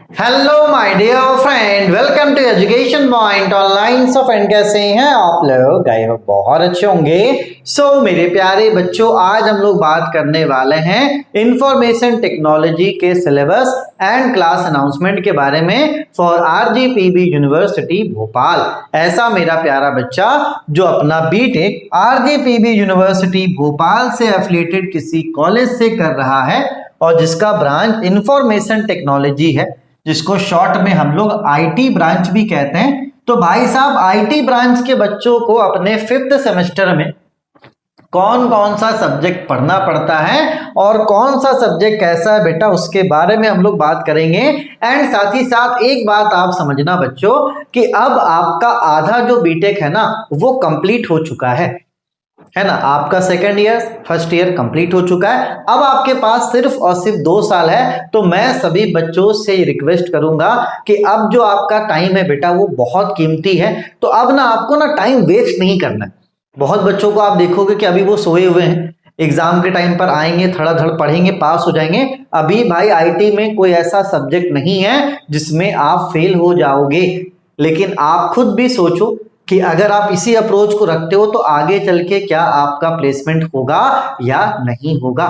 Hello my dear friend, welcome to education point online. So friend, कैसे हैं आप लोग? आई होप बहुत अच्छे होंगे। मेरे प्यारे बच्चों, आज हम लोग बात करने वाले हैं इंफॉर्मेशन टेक्नोलॉजी के सिलेबस एंड क्लास अनाउंसमेंट के बारे में फॉर आरजीपीवी यूनिवर्सिटी भोपाल। ऐसा मेरा प्यारा बच्चा जो अपना बीटेक आरजीपीवी यूनिवर्सिटी भोपाल से एफिलिएटेड किसी कॉलेज से कर रहा है और जिसका ब्रांच इंफॉर्मेशन टेक्नोलॉजी है, जिसको शॉर्ट में हम लोग आईटी ब्रांच भी कहते हैं। तो भाई साहब, आईटी ब्रांच के बच्चों को अपने 5th सेमेस्टर में कौन कौन सा सब्जेक्ट पढ़ना पड़ता है और कौन सा सब्जेक्ट कैसा है बेटा, उसके बारे में हम लोग बात करेंगे। एंड साथ ही साथ एक बात आप समझना बच्चों कि अब आपका आधा जो बीटेक है ना, वो कंप्लीट हो चुका है ना। आपका second year first year complete हो चुका है। अब आपके पास सिर्फ और सिर्फ 2 साल है। तो मैं सभी बच्चों से रिक्वेस्ट करूंगा कि अब जो आपका टाइम है बेटा, वो बहुत कीमती है। तो अब ना आपको ना टाइम वेस्ट नहीं करना है। बहुत बच्चों को आप देखोगे कि अभी वो सोए हुए हैं, एग्जाम के टाइम पर आएंगे, धड़ाधड़ पढ़ेंगे, पास हो जाएंगे। अभी भाई आईटी में कोई ऐसा सब्जेक्ट नहीं है जिसमें आप फेल हो जाओगे। लेकिन आप खुद भी सोचो कि अगर आप इसी अप्रोच को रखते हो तो आगे चल के क्या आपका प्लेसमेंट होगा या नहीं होगा।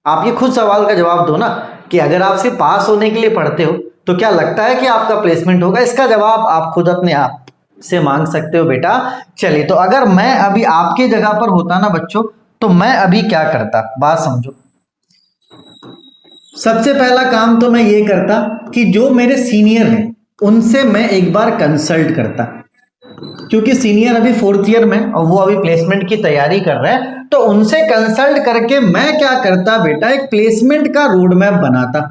आप ये खुद सवाल का जवाब दो ना कि अगर आप सिर्फ पास होने के लिए पढ़ते हो तो क्या लगता है कि आपका प्लेसमेंट होगा? इसका जवाब आप खुद अपने आप से मांग सकते हो बेटा। चलिए, तो अगर मैं अभी आपके जगह पर होता ना बच्चों, तो मैं अभी क्या करता, बात समझो। सबसे पहला काम तो मैं ये करता कि जो मेरे सीनियर हैं उनसे मैं एक बार कंसल्ट करता, क्योंकि सीनियर अभी 4th ईयर में और वो अभी प्लेसमेंट की तैयारी कर रहे हैं। तो उनसे कंसल्ट करके मैं क्या करता बेटा, एक प्लेसमेंट का रोड मैप बनाता।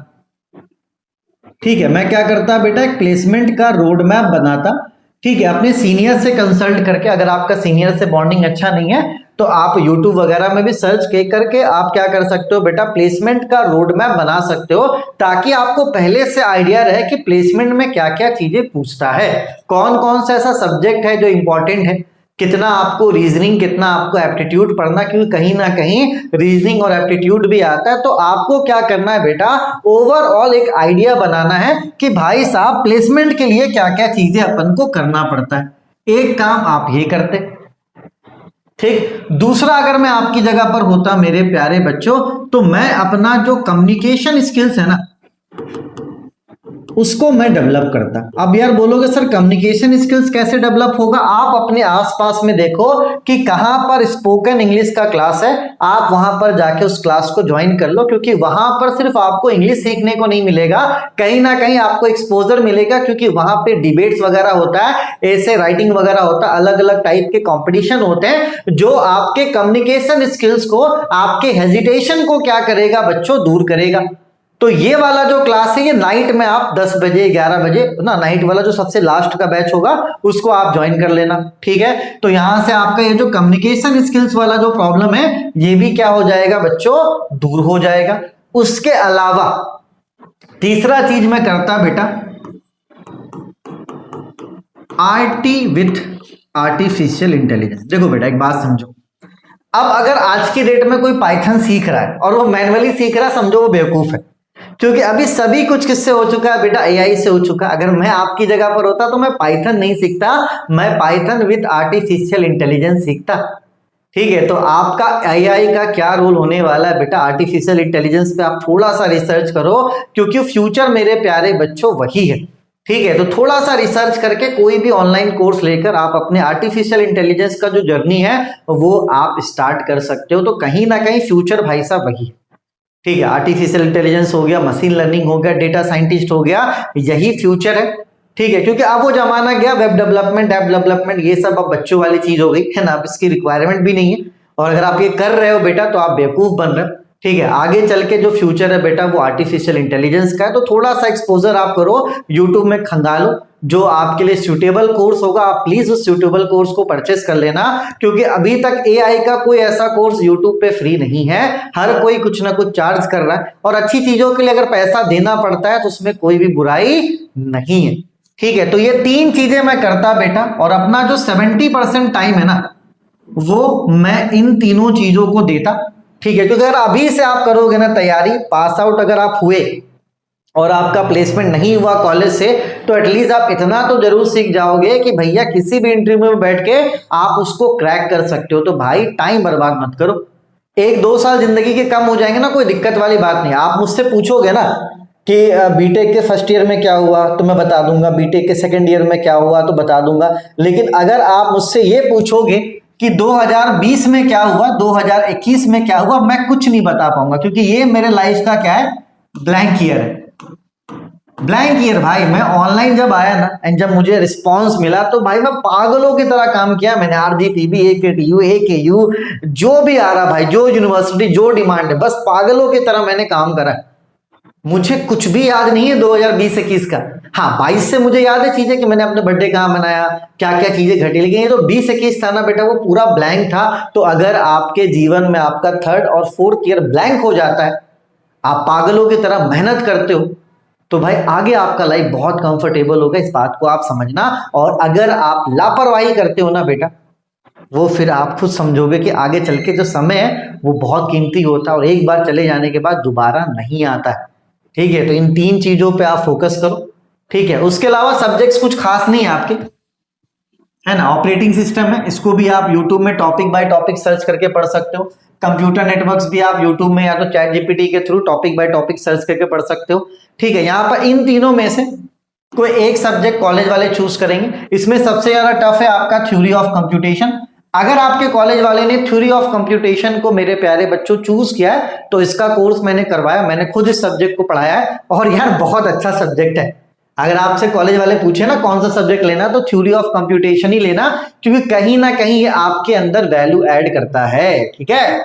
ठीक है, मैं क्या करता बेटा, एक प्लेसमेंट का रोड मैप बनाता। ठीक है, अपने सीनियर से कंसल्ट करके। अगर आपका सीनियर से बॉन्डिंग अच्छा नहीं है तो आप यूट्यूब वगैरह में भी सर्च करके आप क्या कर सकते हो बेटा, प्लेसमेंट का रोड मैप बना सकते हो, ताकि आपको पहले से आइडिया रहे कि प्लेसमेंट में क्या क्या चीजें पूछता है, कौन कौन सा ऐसा सब्जेक्ट है जो इंपॉर्टेंट है, कितना आपको रीजनिंग, कितना आपको एप्टीट्यूड पढ़ना, क्योंकि कहीं ना कहीं रीजनिंग और एप्टीट्यूड भी आता है। तो आपको क्या करना है बेटा, ओवरऑल एक आइडिया बनाना है कि भाई साहब प्लेसमेंट के लिए क्या क्या चीजें अपन को करना पड़ता है। एक काम आप ये करते, ठीक। दूसरा, अगर मैं आपकी जगह पर होता मेरे प्यारे बच्चों, तो मैं अपना जो कम्युनिकेशन स्किल्स है ना, उसको मैं डेवलप करता। अब यार बोलोगे सर कम्युनिकेशन स्किल्स कैसे डेवलप होगा? आप अपने आसपास में देखो कि कहां पर स्पोकन इंग्लिश का क्लास है, आप वहां पर जाके उस क्लास को ज्वाइन कर लो, क्योंकि वहां पर सिर्फ आपको इंग्लिश सीखने को नहीं मिलेगा, कहीं ना कहीं आपको एक्सपोजर मिलेगा, क्योंकि वहां पे डिबेट्स वगैरह होता है, ऐसे राइटिंग वगैरह होता है, अलग अलग टाइप के कॉम्पिटिशन होते हैं जो आपके कम्युनिकेशन स्किल्स को, आपके हेजिटेशन को क्या करेगा बच्चों, दूर करेगा। तो ये वाला जो क्लास है ये नाइट में आप 10 बजे 11 बजे ना, नाइट वाला जो सबसे लास्ट का बैच होगा उसको आप ज्वाइन कर लेना। ठीक है, तो यहां से आपका ये जो कम्युनिकेशन स्किल्स वाला जो प्रॉब्लम है ये भी क्या हो जाएगा बच्चों, दूर हो जाएगा। उसके अलावा तीसरा चीज मैं करता बेटा, आईटी विथ आर्टिफिशियल इंटेलिजेंस। देखो बेटा, एक बात समझो, अब अगर आज की डेट में कोई पाइथन सीख रहा है और वो मैन्युअली सीख रहा है, समझो वो बेवकूफ है, क्योंकि अभी सभी कुछ किससे हो चुका है बेटा, एआई से हो चुका है। अगर मैं आपकी जगह पर होता तो मैं पाइथन नहीं सीखता, मैं पाइथन विद आर्टिफिशियल इंटेलिजेंस सीखता। ठीक है, तो आपका एआई का क्या रोल होने वाला है बेटा, आर्टिफिशियल इंटेलिजेंस पे आप थोड़ा सा रिसर्च करो, क्योंकि फ्यूचर मेरे प्यारे बच्चों वही है। ठीक है, तो थोड़ा सा रिसर्च करके कोई भी ऑनलाइन कोर्स लेकर आप अपने आर्टिफिशियल इंटेलिजेंस का जो जर्नी है वो आप स्टार्ट कर सकते हो। तो कहीं ना कहीं फ्यूचर भाई साहब वही है। ठीक है, आर्टिफिशियल इंटेलिजेंस हो गया, मशीन लर्निंग हो गया, डेटा साइंटिस्ट हो गया, यही फ्यूचर है। ठीक है, क्योंकि अब वो जमाना गया वेब डेवलपमेंट, ऐप डेवलपमेंट, ये सब अब बच्चों वाली चीज हो गई है ना, अब इसकी रिक्वायरमेंट भी नहीं है। और अगर आप ये कर रहे हो बेटा तो आप बेवकूफ बन रहे हो। ठीक है, आगे चल के जो फ्यूचर है बेटा वो आर्टिफिशियल इंटेलिजेंस का है। तो थोड़ा सा एक्सपोजर आप करो, यूट्यूब में खंगालो, जो आपके लिए सूटेबल कोर्स होगा आप प्लीज उस सूटेबल कोर्स को परचेस कर लेना, क्योंकि अभी तक एआई का कोई ऐसा कोर्स यूट्यूब पे फ्री नहीं है, हर कोई कुछ ना कुछ चार्ज कर रहा है। और अच्छी चीजों के लिए अगर पैसा देना पड़ता है तो उसमें कोई भी बुराई नहीं है। ठीक है, तो ये 3 चीजें मैं करता बेटा, और अपना जो 70% टाइम है ना वो मैं इन तीनों चीजों को देता। ठीक है, क्योंकि अगर अभी से आप करोगे ना तैयारी, पास आउट अगर आप हुए और आपका प्लेसमेंट नहीं हुआ कॉलेज से, तो एटलीस्ट आप इतना तो जरूर सीख जाओगे कि भैया किसी भी इंटरव्यू में बैठ के आप उसको क्रैक कर सकते हो। तो भाई टाइम बर्बाद मत करो, 1-2 साल जिंदगी के कम हो जाएंगे ना, कोई दिक्कत वाली बात नहीं। आप मुझसे पूछोगे ना कि बीटेक के फर्स्ट ईयर में क्या हुआ तो मैं बता दूंगा, बीटेक के सेकंड ईयर में क्या हुआ तो बता दूंगा। लेकिन अगर आप मुझसे ये पूछोगे कि 2020 में क्या हुआ, 2021 में क्या हुआ, मैं कुछ नहीं बता पाऊंगा, क्योंकि ये मेरे लाइफ का क्या है, ब्लैंक ईयर है। ब्लैंक ईयर भाई। मैं ऑनलाइन जब आया ना एंड जब मुझे रिस्पांस मिला तो भाई मैं पागलों की तरह काम किया मैंने। आरजीपीबी, एकेटीयू, एकेयू, जो भी आ रहा भाई, जो यूनिवर्सिटी, जो डिमांड है, बस पागलों की तरह मैंने काम करा। मुझे कुछ भी याद नहीं है 2020-21 का। हाँ 22 से मुझे याद है चीजें कि मैंने अपने बर्थडे कहाँ मनाया, क्या क्या चीजें घटी, लेकिन ये तो 20-21 था ना बेटा, वो पूरा ब्लैंक था। तो अगर आपके जीवन में आपका 3rd और 4th ईयर ब्लैंक हो जाता है, आप पागलों की तरह मेहनत करते हो, तो भाई आगे आपका लाइफ बहुत कंफर्टेबल होगा, इस बात को आप समझना। और अगर आप लापरवाही करते हो ना बेटा, वो फिर आप खुद समझोगे कि आगे चल के जो समय है वो बहुत कीमती होता है और एक बार चले जाने के बाद दोबारा नहीं आता है। ठीक है, तो इन 3 चीजों पे आप फोकस करो। ठीक है, उसके अलावा सब्जेक्ट्स कुछ खास नहीं है आपके, है ना। ऑपरेटिंग सिस्टम है, इसको भी आप यूट्यूब में टॉपिक बाय टॉपिक सर्च करके पढ़ सकते हो। कंप्यूटर नेटवर्क्स भी आप यूट्यूब में या तो चैट जीपीटी के through topic by topic search करके पढ़ सकते हो। ठीक है, यहाँ पर इन तीनों में से कोई एक सब्जेक्ट कॉलेज वाले चूज करेंगे। इसमें सबसे ज्यादा टफ है आपका थ्योरी ऑफ कंप्यूटेशन। अगर आपके कॉलेज वाले ने थ्योरी ऑफ कंप्यूटेशन को मेरे प्यारे बच्चों चूज किया है, तो इसका कोर्स मैंने करवाया, मैंने खुद इस सब्जेक्ट को पढ़ाया है और यार बहुत अच्छा सब्जेक्ट है। अगर आपसे कॉलेज वाले पूछे ना कौन सा सब्जेक्ट लेना, तो थ्योरी ऑफ कंप्यूटेशन ही लेना, क्योंकि कहीं ना कहीं ये आपके अंदर वैल्यू ऐड करता है। ठीक है,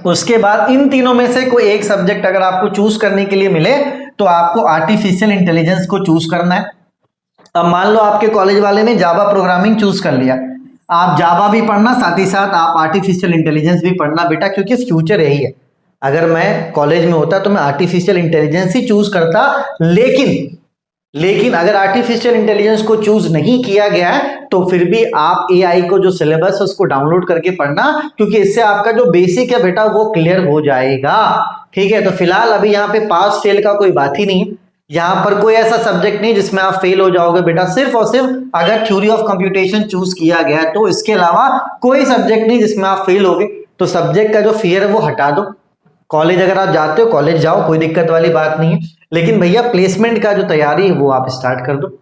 उसके बाद इन तीनों में से कोई एक सब्जेक्ट अगर आपको चूज करने के लिए मिले, तो आपको आर्टिफिशियल इंटेलिजेंस को चूज करना है। अब मान लो आपके कॉलेज वाले ने जावा प्रोग्रामिंग चूज कर लिया, आप जावा भी पढ़ना, साथ ही साथ आप आर्टिफिशियल इंटेलिजेंस भी पढ़ना बेटा, क्योंकि फ्यूचर यही है। अगर मैं कॉलेज में होता तो मैं आर्टिफिशियल इंटेलिजेंस ही चूज करता, लेकिन अगर आर्टिफिशियल इंटेलिजेंस को चूज नहीं किया गया है, तो फिर भी आप एआई को जो सिलेबस है उसको डाउनलोड करके पढ़ना, क्योंकि इससे आपका जो बेसिक है बेटा वो क्लियर हो जाएगा। ठीक है, तो फिलहाल अभी यहाँ पे पास फेल का कोई बात ही नहीं है, यहाँ पर कोई ऐसा सब्जेक्ट नहीं जिसमें आप फेल हो जाओगे बेटा, सिर्फ और सिर्फ अगर थ्योरी ऑफ कंप्यूटेशन चूज किया गया है, तो इसके अलावा कोई सब्जेक्ट नहीं जिसमें आप फेल होगे। तो सब्जेक्ट का जो फियर है वो हटा दो। कॉलेज अगर आप जाते हो कॉलेज जाओ, कोई दिक्कत वाली बात नहीं है, लेकिन भैया प्लेसमेंट का जो तैयारी है वो आप स्टार्ट कर दो।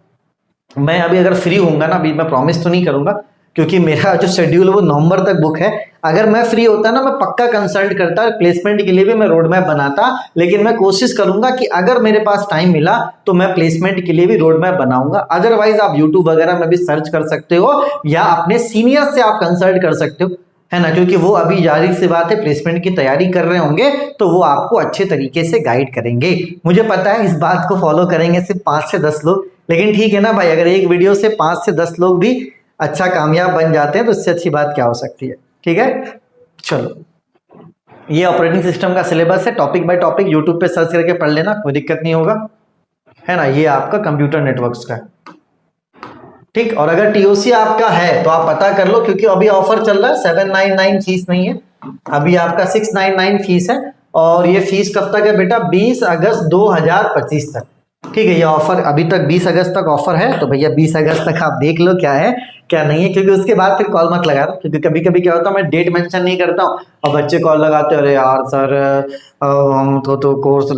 मैं अभी अगर फ्री होऊंगा ना, अभी मैं प्रॉमिस तो नहीं करूंगा क्योंकि मेरा जो शेड्यूल है वो नवंबर तक बुक है। अगर मैं फ्री होता ना, मैं पक्का कंसल्ट करता, प्लेसमेंट के लिए भी मैं रोड मैप बनाता। लेकिन मैं कोशिश करूंगा कि अगर मेरे पास टाइम मिला तो मैं प्लेसमेंट के लिए भी रोड मैप बनाऊंगा। अदरवाइज आप यूट्यूब वगैरह में भी सर्च कर सकते हो या अपने सीनियर से आप कंसल्ट कर सकते हो, है ना, क्योंकि वो अभी जाहिर सी बात है प्लेसमेंट की तैयारी कर रहे होंगे, तो वो आपको अच्छे तरीके से गाइड करेंगे। मुझे पता है इस बात को फॉलो करेंगे सिर्फ 5 से 10 लोग, लेकिन ठीक है ना भाई, अगर एक वीडियो से 5 से 10 लोग भी अच्छा कामयाब बन जाते हैं तो इससे अच्छी बात क्या हो सकती है। ठीक है, चलो, ये ऑपरेटिंग सिस्टम का सिलेबस है, टॉपिक बाय टॉपिक यूट्यूब पे सर्च करके पढ़ लेना, कोई दिक्कत नहीं होगा, है ना। ये आपका कंप्यूटर नेटवर्क्स का, ठीक। और अगर टीओसी आपका है तो आप पता कर लो, क्योंकि अभी ऑफर चल रहा है, 799 फीस नहीं है, अभी आपका 699 फीस है। और ये फीस कब तक है बेटा, 20 अगस्त 2025 तक। ठीक है, ये ऑफर अभी तक 20 अगस्त तक ऑफर है, तो भैया 20 अगस्त तक आप देख लो क्या है क्या नहीं है, क्योंकि उसके बाद फिर कॉल मत लगा, क्योंकि कभी कभी क्या होता है मैं डेट मेंशन नहीं करता हूँ और बच्चे कॉल लगाते हैं, अरे यार सर हम तो कोर्स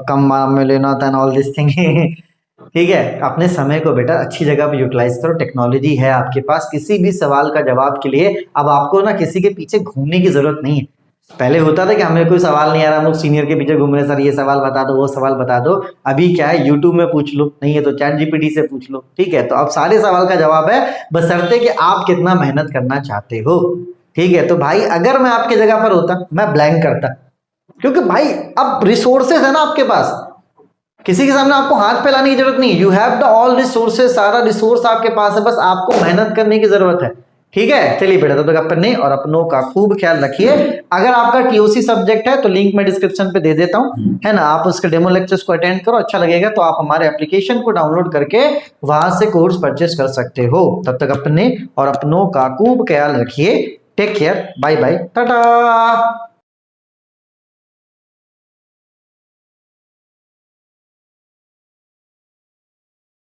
कम में लेना था, ऑल दिस थिंग। ठीक है, अपने समय को बेटा अच्छी जगह पे यूटिलाइज करो, टेक्नोलॉजी है आपके पास, किसी भी सवाल का जवाब के लिए अब आपको ना किसी के पीछे घूमने की जरूरत नहीं है। पहले होता था कि हमें कोई सवाल नहीं आ रहा, हम लोग सीनियर के पीछे घूम रहे, सर ये सवाल बता दो, वो सवाल बता दो। अभी क्या है, यूट्यूब में पूछ लो, नहीं है तो चैट जीपीटी से पूछ लो। ठीक है, तो अब सारे सवाल का जवाब है, बशर्ते कि आप कितना मेहनत करना चाहते हो। ठीक है, तो भाई अगर मैं आपकी जगह पर होता मैं ब्लैंक करता, क्योंकि भाई अब रिसोर्सेज है ना आपके पास, किसी के सामने आपको हाथ फैलाने की जरूरत नहीं, you have the all resources, सारा रिसोर्स आपके पास है, बस आपको मेहनत करने की जरूरत है। ठीक है, चलिए बेटा, तब तक अपने और अपनों का खूब ख्याल रखिए। अगर आपका टीओसी सब्जेक्ट है तो लिंक मैं डिस्क्रिप्शन पे दे देता हूं, है ना, आप उसके डेमो लेक्चर्स को अटेंड करो, अच्छा लगेगा तो आप हमारे एप्लीकेशन को डाउनलोड करके वहां से कोर्स परचेस कर सकते हो। तब तक अपने और अपनों का खूब ख्याल रखिए, take care, bye bye, Tata.